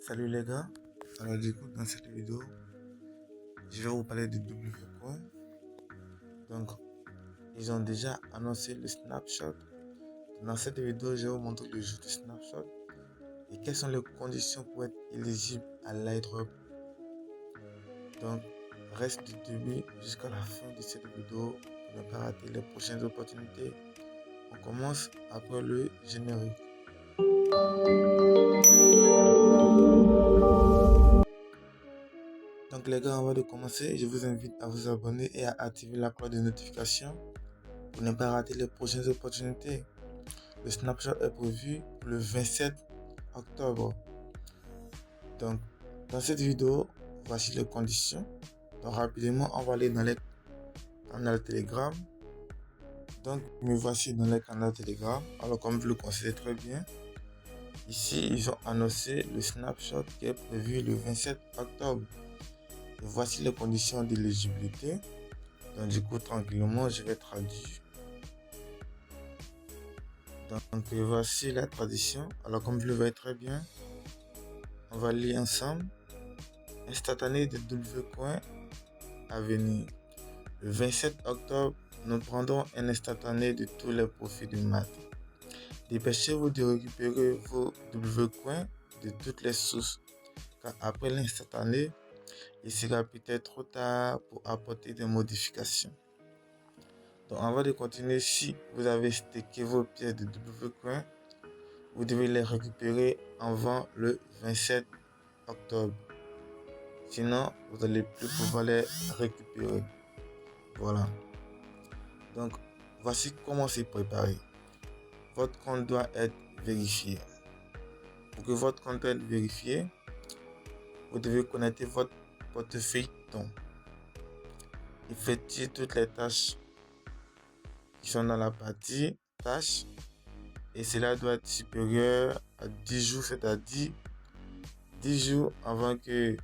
Salut les gars, alors du coup dans cette vidéo, je vais vous parler de WCoin. Donc ils ont déjà annoncé le snapshot. Dans cette vidéo, je vais vous montrer le jeu de snapshot et quelles sont les conditions pour être éligible à l'airdrop. Donc reste du début jusqu'à la fin de cette vidéo pour ne pas rater les prochaines opportunités. On commence après le générique. Donc les gars, avant de commencer, je vous invite à vous abonner et à activer la cloche de notification pour ne pas rater les prochaines opportunités. Le snapshot est prévu pour le 27 octobre. Donc dans cette vidéo, voici les conditions. Donc rapidement, on va aller dans les canaux Telegram. Donc me voici dans les canaux Telegram. Alors comme vous le constatez très bien, ici ils ont annoncé le snapshot qui est prévu le 27 octobre. Et voici les conditions d'éligibilité. Donc du coup tranquillement je vais traduire. Donc voici la traduction. Alors comme vous le voyez très bien, on va lire ensemble. Instantané de WCoin à venir. Le 27 octobre, nous prendrons un instantané de tous les profits de maths. Dépêchez-vous de récupérer vos WCoin de toutes les sources, car après l'instantané, il sera peut-être trop tard pour apporter des modifications. Donc avant de continuer, si vous avez stacké vos pièces de WCoin, vous devez les récupérer avant le 27 octobre. Sinon, vous n'allez plus pouvoir les récupérer. Voilà. Donc, voici comment c'est préparé. Votre compte doit être vérifié. Pour que votre compte soit vérifié, vous devez connecter votre portefeuille Ton. Effectuer toutes les tâches qui sont dans la partie tâches. Et cela doit être supérieur à 10 jours, c'est-à-dire 10 jours avant que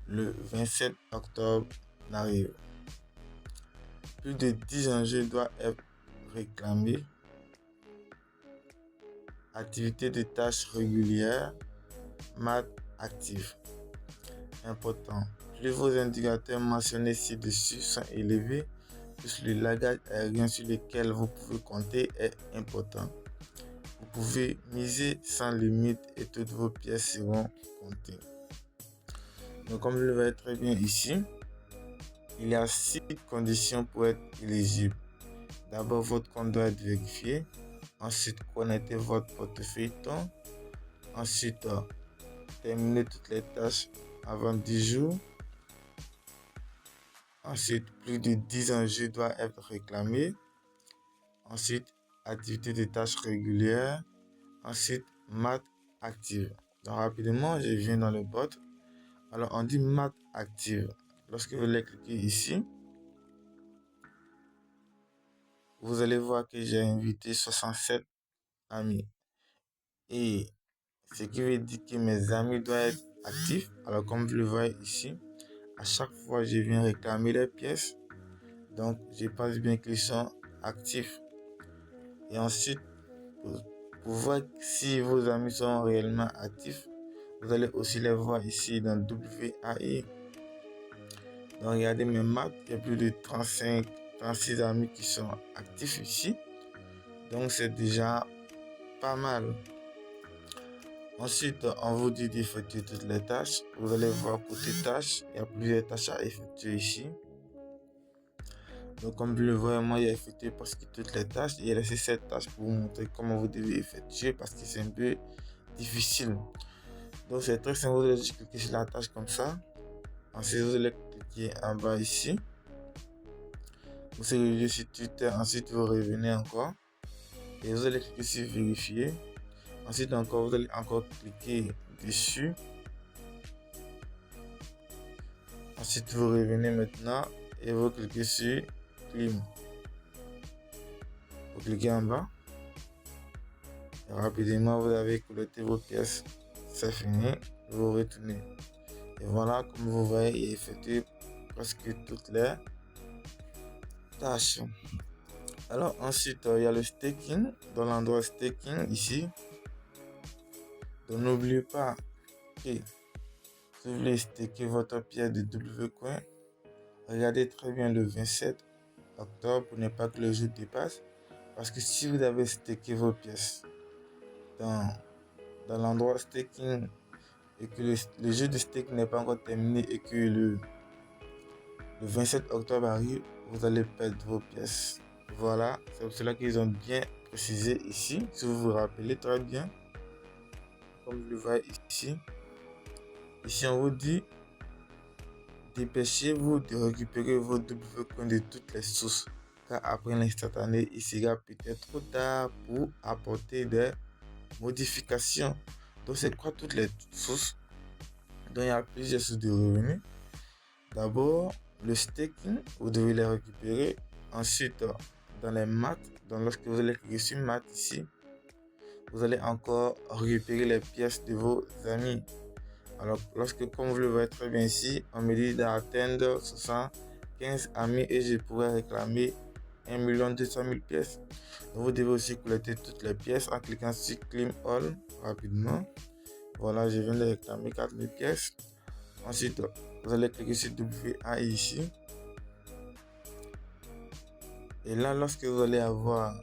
le 27 octobre n'arrive. Plus de 10 enjeux doivent être réclamés. Activité de tâches régulières, maths actif. Important. Plus vos indicateurs mentionnés ci-dessus sont élevés, plus le langage aérien sur lequel vous pouvez compter est important. Vous pouvez miser sans limite et toutes vos pièces seront comptées. Donc comme vous le voyez très bien ici, il y a 6 conditions pour être éligible. D'abord, votre compte doit être vérifié. Ensuite, connectez votre portefeuille Ton. Ensuite, terminez toutes les tâches avant 10 jours. Ensuite, plus de 10 enjeux doivent être réclamés. Ensuite, activité de tâches régulières. Ensuite, maths active. Donc rapidement, je viens dans le bot. Alors, on dit maths active. Lorsque vous allez cliquer ici, vous allez voir que j'ai invité 67 amis. Et ce qui veut dire que mes amis doivent être actifs. Alors, comme vous le voyez ici, à chaque fois, je viens réclamer les pièces. Donc, je pense bien qu'ils sont actifs. Et ensuite, pour voir si vos amis sont réellement actifs, vous allez aussi les voir ici dans WAI. Donc, regardez mes maths, il y a plus de 36 amis qui sont actifs ici. Donc, c'est déjà pas mal. Ensuite, on vous dit d'effectuer toutes les tâches. Vous allez voir côté tâches, il y a plusieurs tâches à effectuer ici. Donc comme vous le voyez, moi j'ai effectué presque toutes les tâches. Il y a laissé cette tâche pour vous montrer comment vous devez effectuer parce que c'est un peu difficile. Donc c'est très simple, vous allez juste cliquer sur la tâche comme ça. Ensuite vous allez cliquer en bas ici. Vous allez sur Twitter, ensuite vous revenez encore. Et vous allez cliquer sur vérifier. Ensuite encore, vous allez encore cliquer dessus. Ensuite vous revenez maintenant et vous cliquez sur Clim. Vous cliquez en bas. Et rapidement, vous avez collecté vos pièces. C'est fini. Vous retournez. Et voilà, comme vous voyez, il effectue presque toutes les tâches. Alors ensuite, il y a le staking. Dans l'endroit staking ici. Donc n'oubliez pas staker, si vous voulez staker votre pièce de WCoin, regardez très bien le 27 octobre pour ne pas que le jour dépasse. Parce que si vous avez staké vos pièces dans l'endroit staking et que le jeu de stake n'est pas encore terminé et que le 27 octobre arrive, vous allez perdre vos pièces. Voilà, c'est pour cela qu'ils ont bien précisé ici. Si vous vous rappelez très bien, comme vous le voyez ici, on vous dit dépêchez-vous de récupérer vos WCoin de toutes les sources, car après l'instantané, il sera peut-être trop tard pour apporter des modifications. Donc c'est quoi toutes les sources? Donc il y a plusieurs sources de revenus. D'abord, le staking, vous devez les récupérer. Ensuite, dans les maths, donc lorsque vous allez cliquer sur maths ici, vous allez encore récupérer les pièces de vos amis. Alors, lorsque, comme vous le voyez très bien ici, on me dit d'atteindre 75 amis et je pourrais réclamer 1 200 000 pièces. Donc, vous devez aussi collecter toutes les pièces en cliquant sur Claim All rapidement. Voilà, je viens de réclamer 4000 pièces. Ensuite, vous allez cliquer sur WAI ici. Et là, lorsque vous allez avoir,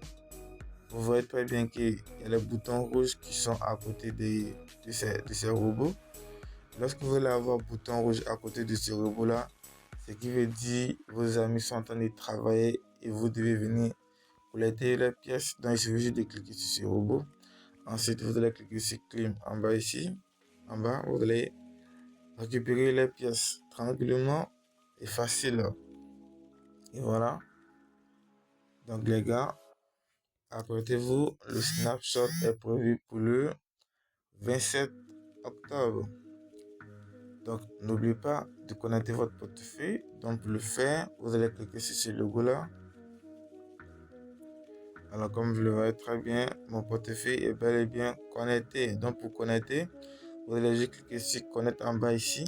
vous voyez très bien qu'il y a les boutons rouges qui sont à côté de ces robots. Lorsque vous allez avoir bouton rouge à côté de ce robot-là, ce qui veut dire que vos amis sont en train de travailler et vous devez venir collecter les pièces. Donc, il suffit juste de cliquer sur ce robot. Ensuite, vous allez cliquer sur Claim en bas ici. En bas, vous allez récupérer les pièces tranquillement et facile. Et voilà. Donc, les gars, apprêtez-vous. Le snapshot est prévu pour le 27 octobre. Donc, n'oubliez pas de connecter votre portefeuille. Donc, pour le faire, vous allez cliquer sur ce logo-là. Alors, comme vous le voyez très bien, mon portefeuille est bel et bien connecté. Donc, pour connecter, vous allez juste cliquer sur Connecter en bas ici.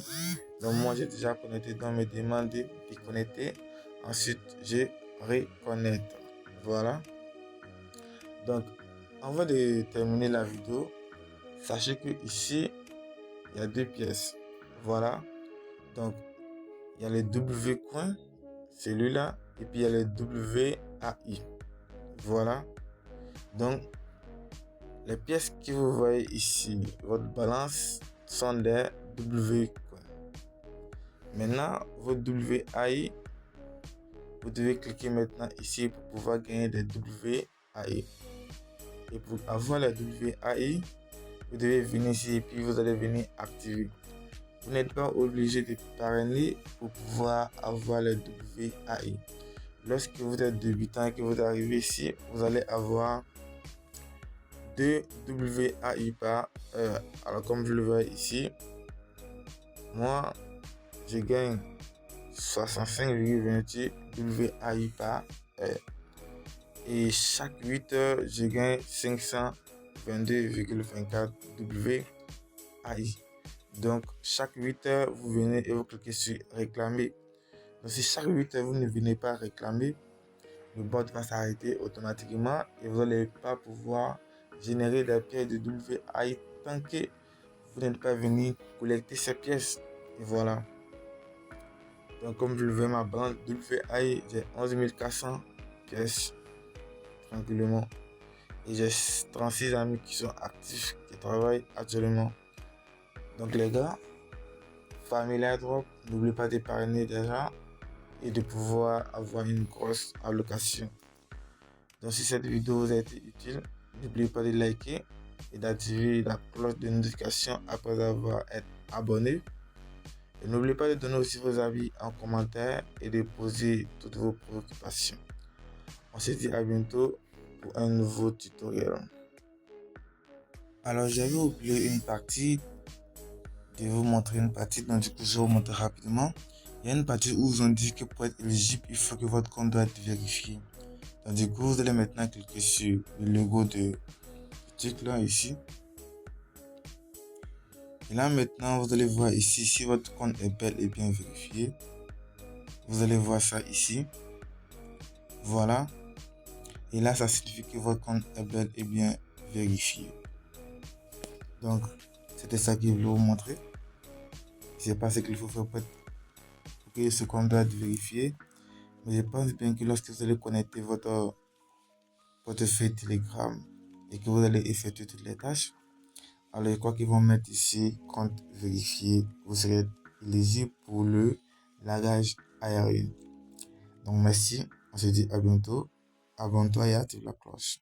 Donc, moi, j'ai déjà connecté. Donc, me demande de connecter. Ensuite, je reconnecte. Voilà. Donc, avant de terminer la vidéo, sachez que ici, il y a deux pièces. Voilà. Donc, il y a les WCoin, celui-là, et puis il y a les WAI. Voilà. Donc, les pièces que vous voyez ici, votre balance, sont des WCoin. Maintenant, votre WAI, vous devez cliquer maintenant ici pour pouvoir gagner des WAI. Et pour avoir les WAI, vous devez venir ici et puis vous allez venir activer. Vous n'êtes pas obligé de parrainer pour pouvoir avoir les WAI. Lorsque vous êtes débutant et que vous arrivez ici, vous allez avoir 2 WAI par heure. Alors comme je le vois ici, moi je gagne 65,28 WAI par heure. Et chaque 8 heures, je gagne 522,24 WAI. Donc, chaque 8 heures, vous venez et vous cliquez sur réclamer. Donc, si chaque 8 heures, vous ne venez pas réclamer, le bot va s'arrêter automatiquement et vous n'allez pas pouvoir générer des pièces de WAI tant que vous n'êtes pas venu collecter ces pièces. Et voilà. Donc, comme je le vois, ma balance WAI, j'ai 11 400 pièces tranquillement. Et j'ai 36 amis qui sont actifs, qui travaillent actuellement. Donc les gars, Family Airdrop, n'oubliez pas de parrainer déjà et de pouvoir avoir une grosse allocation. Donc si cette vidéo vous a été utile, n'oubliez pas de liker et d'activer la cloche de notification après avoir été abonné. Et n'oubliez pas de donner aussi vos avis en commentaire et de poser toutes vos préoccupations. On se dit à bientôt pour un nouveau tutoriel. Alors j'avais oublié une partie de vous montrer une partie, donc du coup je vais vous montrer rapidement. Il y a une partie où vous ont dit que pour être éligible, il faut que votre compte doit être vérifié. Donc du coup vous allez maintenant cliquer sur le logo de truc là ici. Et là maintenant vous allez voir ici si votre compte est bel et bien vérifié. Vous allez voir ça ici. Voilà. Et là ça signifie que votre compte est bel et bien vérifié. Donc C'était ça que je voulais vous montrer. Je ne sais pas ce qu'il faut faire pour que ce compte doit être vérifié. Mais je pense bien que lorsque vous allez connecter votre portefeuille Telegram et que vous allez effectuer toutes les tâches, alors je crois qu'ils vont mettre ici compte vérifié. Vous serez éligible pour le langage aérien. Donc merci, on se dit à bientôt. Abonne-toi et active la cloche.